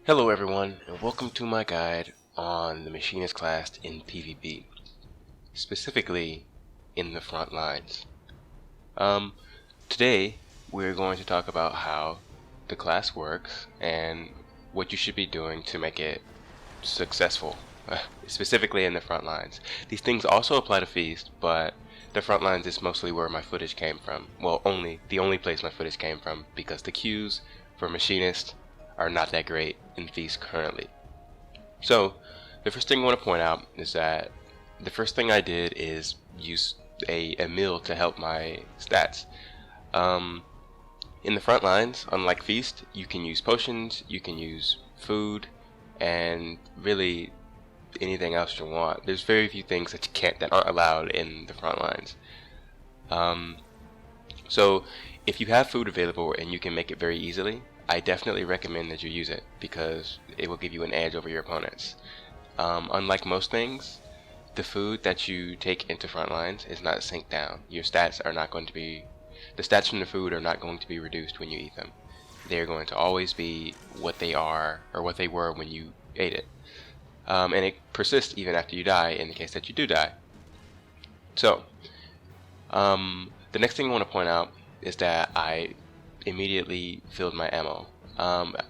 Hello everyone, and welcome to my guide on the Machinist class in PvP, specifically in the front lines. Today we're going to talk about how the class works and what you should be doing to make it successful, specifically in the front lines. These things also apply to Feast, but the front lines is mostly where my footage came from. Well, the only place my footage came from, because the queues for Machinist are not that great in Feast currently. So the first thing I want to point out is that the first thing I did is use a meal to help my stats. In the front lines, unlike Feast, you can use potions, you can use food, and really anything else you want. There's very few things that aren't allowed in the front lines. So if you have food available and you can make it very easily, I definitely recommend that you use it, because it will give you an edge over your opponents. Unlike most things, the food that you take into front lines is not synced down. The stats from the food are not going to be reduced when you eat them. They're going to always be what they are, or what they were when you ate it. And it persists even after you die, in the case that you do die. So, the next thing I want to point out is that I immediately filled my ammo.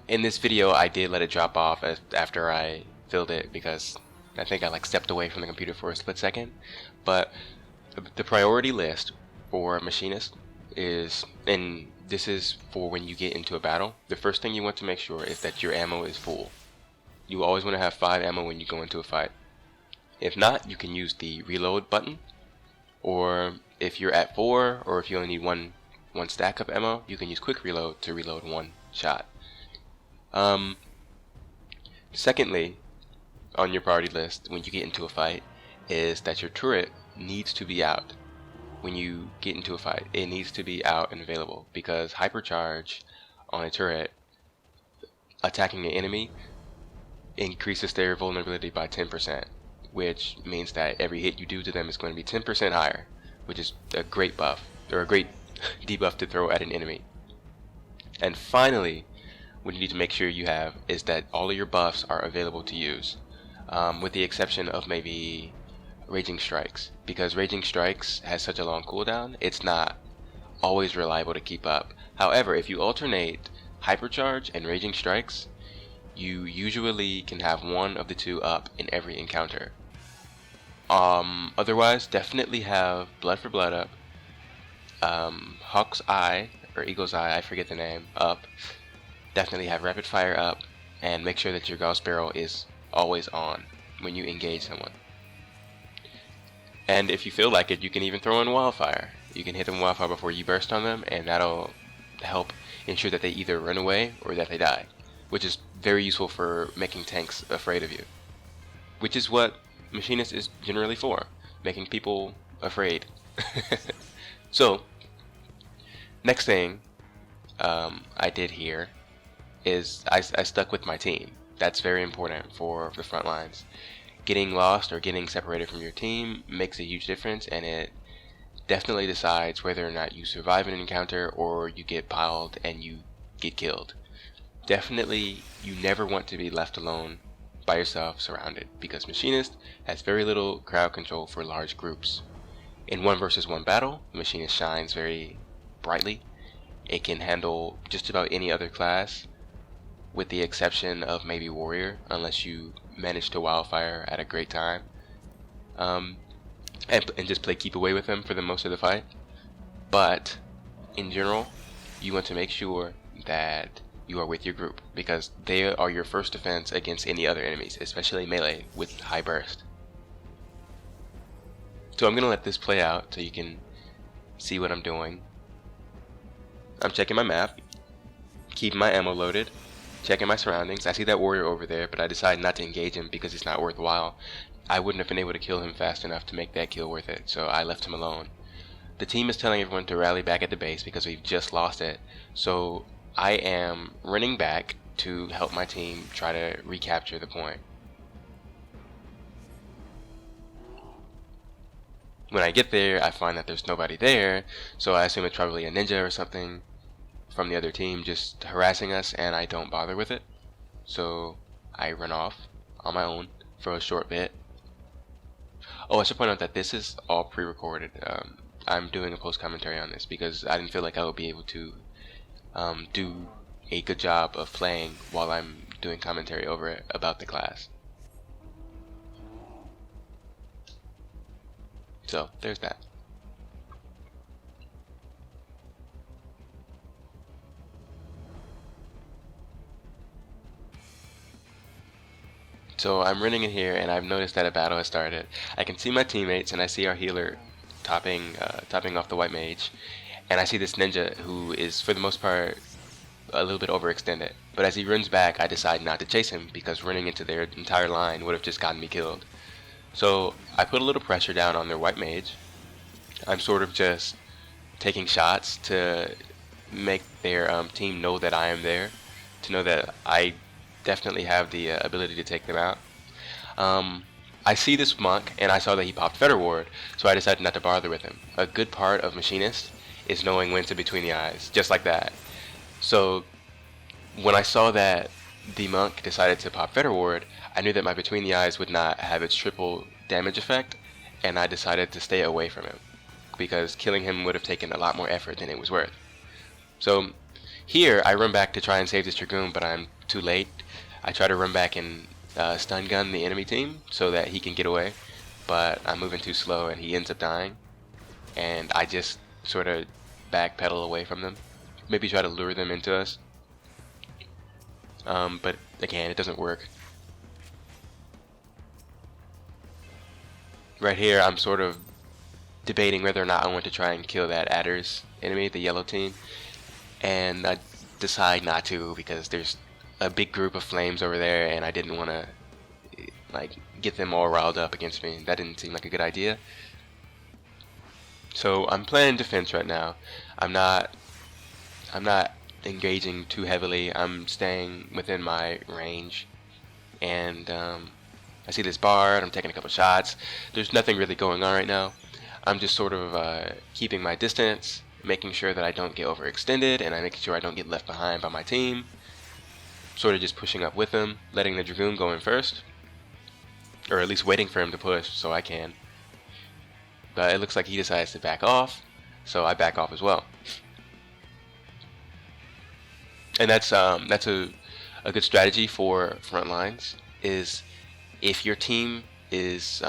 In this video I did let it drop off after I filled it, because I think I stepped away from the computer for a split second. But the priority list for Machinist is, and this is for when you get into a battle, the first thing you want to make sure is that your ammo is full. You always want to have 5 ammo when you go into a fight. If not, you can use the reload button, or if you're at 4, or if you only need one stack of ammo, you can use quick reload to reload one shot. Secondly, on your priority list when you get into a fight, is that your turret needs to be out. When you get into a fight, it needs to be out and available, because hypercharge on a turret attacking an enemy increases their vulnerability by 10%, which means that every hit you do to them is going to be 10% higher, which is a great buff, or a great debuff to throw at an enemy. And finally, what you need to make sure you have is that all of your buffs are available to use, with the exception of maybe Raging Strikes, because Raging Strikes has such a long cooldown, it's not always reliable to keep up. However, if you alternate Hypercharge and Raging Strikes, you usually can have one of the two up in every encounter. Otherwise, definitely have Blood for Blood up, Hawk's Eye, or Eagle's Eye, I forget the name, up. Definitely have Rapid Fire up, and make sure that your Gauss Barrel is always on when you engage someone. And if you feel like it, you can even throw in Wildfire. You can hit them Wildfire before you burst on them, and that'll help ensure that they either run away or that they die, which is very useful for making tanks afraid of you, which is what Machinist is generally for, making people afraid. So, next thing I did here is I stuck with my team. That's very important for the front lines. Getting lost or getting separated from your team makes a huge difference, and it definitely decides whether or not you survive an encounter or you get piled and you get killed. Definitely, you never want to be left alone by yourself, surrounded, because Machinist has very little crowd control for large groups. In 1 versus 1 battle, the Machinist shines very brightly. It can handle just about any other class, with the exception of maybe Warrior, unless you manage to Wildfire at a great time, and just play keep away with them for the most of the fight. But in general, you want to make sure that you are with your group, because they are your first defense against any other enemies, especially melee with high burst. So I'm going to let this play out so you can see what I'm doing. I'm checking my map, keeping my ammo loaded, checking my surroundings. I see that warrior over there, but I decided not to engage him because it's not worthwhile. I wouldn't have been able to kill him fast enough to make that kill worth it, so I left him alone. The team is telling everyone to rally back at the base because we've just lost it, so I am running back to help my team try to recapture the point. When I get there, I find that there's nobody there, so I assume it's probably a ninja or something from the other team just harassing us, and I don't bother with it. so I run off on my own for a short bit. Oh, I should point out that this is all pre-recorded. I'm doing a post commentary on this because I didn't feel like I would be able to do a good job of playing while I'm doing commentary over it about the class. So there's that. So I'm running in here, and I've noticed that a battle has started. I can see my teammates, and I see our healer topping off the white mage, and I see this ninja who is, for the most part, a little bit overextended. But as he runs back, I decide not to chase him because running into their entire line would have just gotten me killed. So I put a little pressure down on their white mage. I'm sort of just taking shots to make their team know that I am there, to know that I definitely have the ability to take them out. I see this monk, and I saw that he popped Fetter Ward, so I decided not to bother with him. A good part of Machinist is knowing when to between the eyes, just like that. So when I saw that the monk decided to pop Fetter Ward, I knew that my between the eyes would not have its triple damage effect, and I decided to stay away from him, because killing him would have taken a lot more effort than it was worth. So here I run back to try and save this Dragoon, but I'm too late. I try to run back and stun gun the enemy team so that he can get away, but I'm moving too slow and he ends up dying, and I just sort of backpedal away from them, maybe try to lure them into us, but again, it doesn't work. Right here I'm sort of debating whether or not I want to try and kill that Adder's enemy, the yellow team, and I decide not to because there's a big group of flames over there, and I didn't want to like get them all riled up against me. That didn't seem like a good idea. So I'm playing defense right now. I'm not engaging too heavily. I'm staying within my range, and I see this bard. I'm taking a couple shots. There's nothing really going on right now. I'm just sort of keeping my distance, making sure that I don't get overextended, and I'm making sure I don't get left behind by my team. Sort of just pushing up with him, letting the Dragoon go in first, or at least waiting for him to push so I can. But it looks like he decides to back off, so I back off as well. And that's a good strategy for Frontlines, is if your team is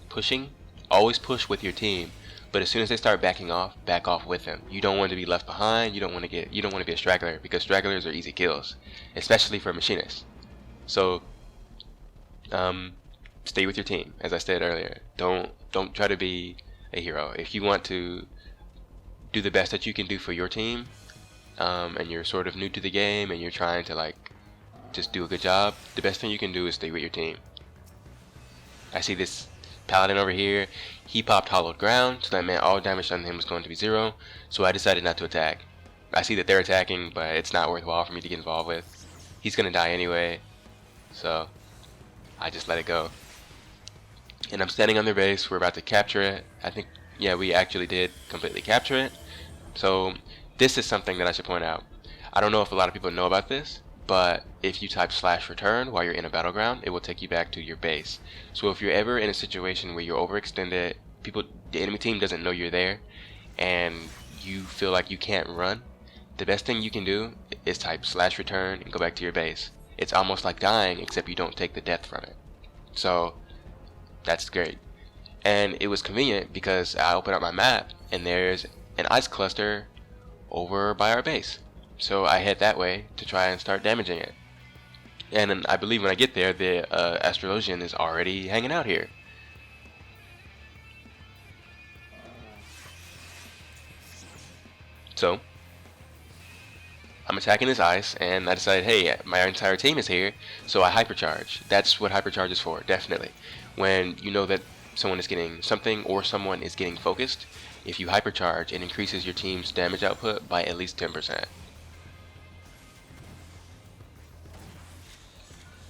pushing, always push with your team. But as soon as they start backing off, back off with them. You don't want to be left behind. You don't want to be a straggler, because stragglers are easy kills, especially for Machinists. So stay with your team, as I said earlier. Don't try to be a hero. If you want to do the best that you can do for your team, and you're sort of new to the game and you're trying to like just do a good job, the best thing you can do is stay with your team. I see this Paladin over here. He popped hollowed ground, so that meant all damage on him was going to be 0, so I decided not to attack. I see that they're attacking, but it's not worthwhile for me to get involved with. He's gonna die anyway, so I just let it go. And I'm standing on their base. We're about to capture it. I think, yeah, we actually did completely capture it. So this is something that I should point out. I don't know if a lot of people know about this, but if you type /return while you're in a battleground, it will take you back to your base. So if you're ever in a situation where you're overextended, the enemy team doesn't know you're there, and you feel like you can't run, the best thing you can do is type /return and go back to your base. It's almost like dying, except you don't take the death from it. So that's great. And it was convenient because I open up my map and there's an ice cluster over by our base. So I head that way to try and start damaging it. And I believe when I get there, the Astrologian is already hanging out here. So I'm attacking this ice, and I decided, hey, my entire team is here, so I hypercharge. That's what hypercharge is for, definitely. When you know that someone is getting something or someone is getting focused, if you hypercharge, it increases your team's damage output by at least 10%.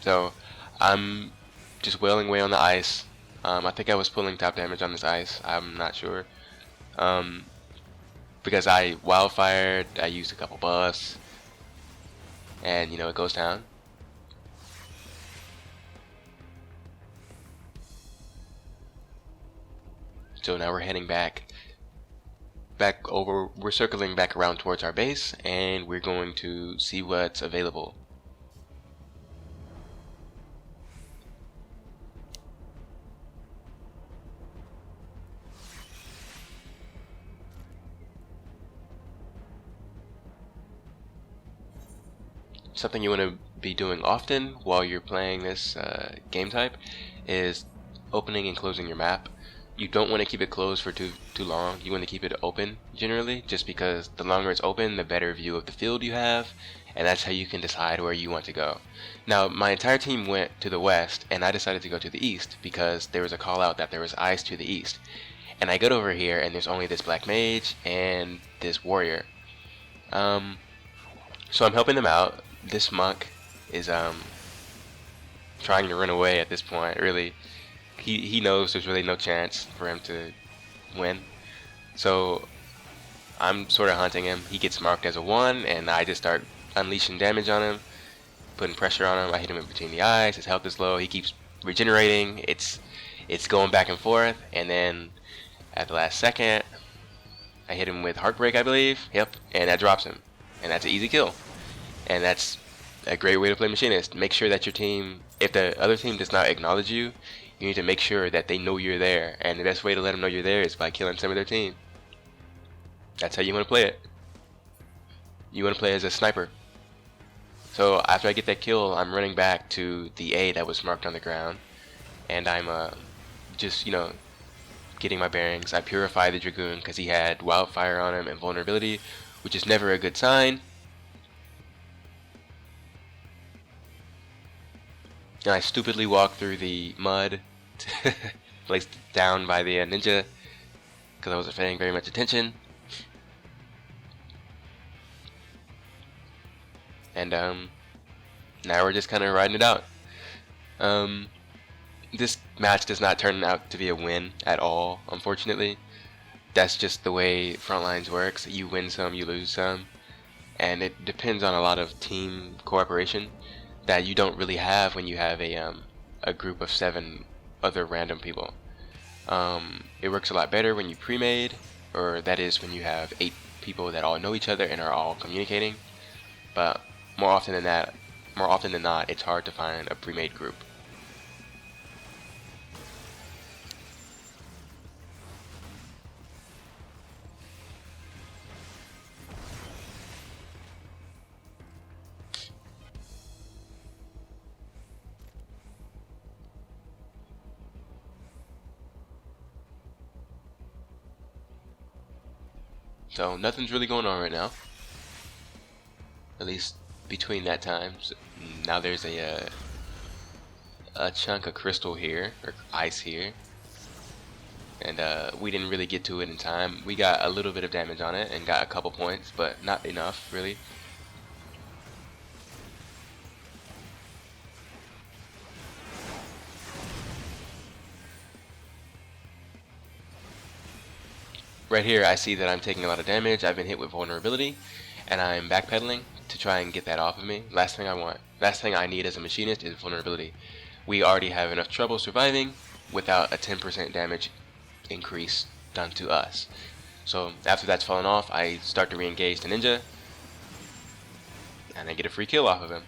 So I'm just wailing away on the ice. I think I was pulling top damage on this ice. I'm not sure. Because I wildfired, I used a couple buffs, and you know, it goes down. So now we're heading back over. We're circling back around towards our base, and we're going to see what's available. Something you want to be doing often while you're playing this game type is opening and closing your map. You don't want to keep it closed for too long. You want to keep it open generally, just because the longer it's open, the better view of the field you have, and that's how you can decide where you want to go. Now, my entire team went to the west, and I decided to go to the east because there was a call out that there was ice to the east. And I get over here, and there's only this black mage and this warrior. So I'm helping them out. This monk is trying to run away at this point. Really, he knows there's really no chance for him to win. So I'm sort of hunting him. He gets marked as a 1, and I just start unleashing damage on him, putting pressure on him. I hit him in between the eyes. His health is low. He keeps regenerating. It's going back and forth, and then at the last second, I hit him with Heartbreak, I believe. Yep, and that drops him, and that's an easy kill. And that's a great way to play Machinist. Make sure that your team, if the other team does not acknowledge you, you need to make sure that they know you're there. And the best way to let them know you're there is by killing some of their team. That's how you want to play it. You want to play as a sniper. So after I get that kill, I'm running back to the A that was marked on the ground. And I'm just, getting my bearings. I purify the Dragoon because he had Wildfire on him and Vulnerability, which is never a good sign. And I stupidly walk through the mud, placed down by the ninja, because I wasn't paying very much attention. And now we're just kind of riding it out. This match does not turn out to be a win at all, unfortunately. That's just the way Frontlines works. You win some, you lose some, and it depends on a lot of team cooperation that you don't really have when you have a group of 7 other random people. It works a lot better when you pre-made, or that is when you have 8 people that all know each other and are all communicating. But more often than not, it's hard to find a pre-made group. So nothing's really going on right now, at least between that time. So now there's a chunk of crystal here, or ice here, and we didn't really get to it in time. We got a little bit of damage on it and got a couple points, but not enough really. Right here I see that I'm taking a lot of damage. I've been hit with vulnerability, and I'm backpedaling to try and get that off of me. Last thing I need as a machinist is vulnerability. We already have enough trouble surviving without a 10% damage increase done to us. So after that's fallen off, I start to re-engage the ninja, and I get a free kill off of him.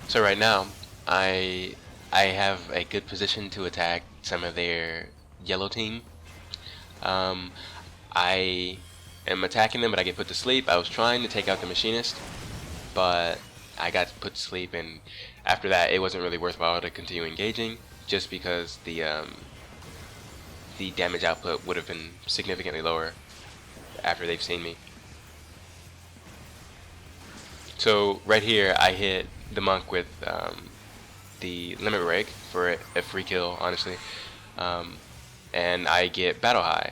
So right now, I have a good position to attack some of their yellow team. I am attacking them, but I get put to sleep. I was trying to take out the machinist, but I got put to sleep, and after that, it wasn't really worthwhile to continue engaging, just because the damage output would have been significantly lower. after they've seen me. So right here I hit the monk with the limit break for a free kill, honestly, and I get battle high,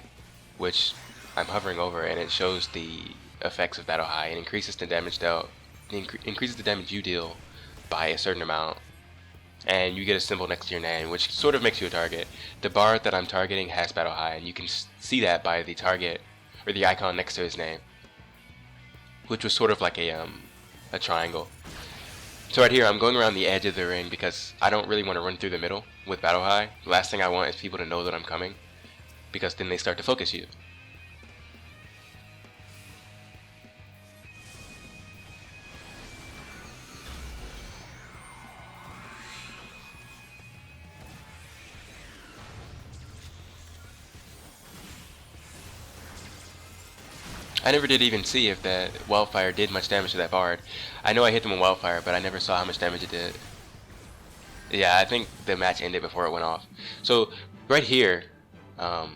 which I'm hovering over, and it shows the effects of battle high and increases the damage dealt, increases the damage you deal by a certain amount, and you get a symbol next to your name, which sort of makes you a target. The bard that I'm targeting has battle high, and you can see that by the target or the icon next to his name, which was sort of like a triangle. So right here, I'm going around the edge of the ring because I don't really want to run through the middle with battle high. The last thing I want is people to know that I'm coming, because then they start to focus you. I never did even see if that wildfire did much damage to that bard. I know I hit them with wildfire, but I never saw how much damage it did. Yeah, I think the match ended before it went off. So right here, I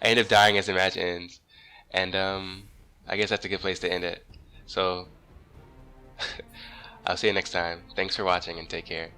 end up dying as the match ends, and I guess that's a good place to end it. So I'll see you next time. Thanks for watching and take care.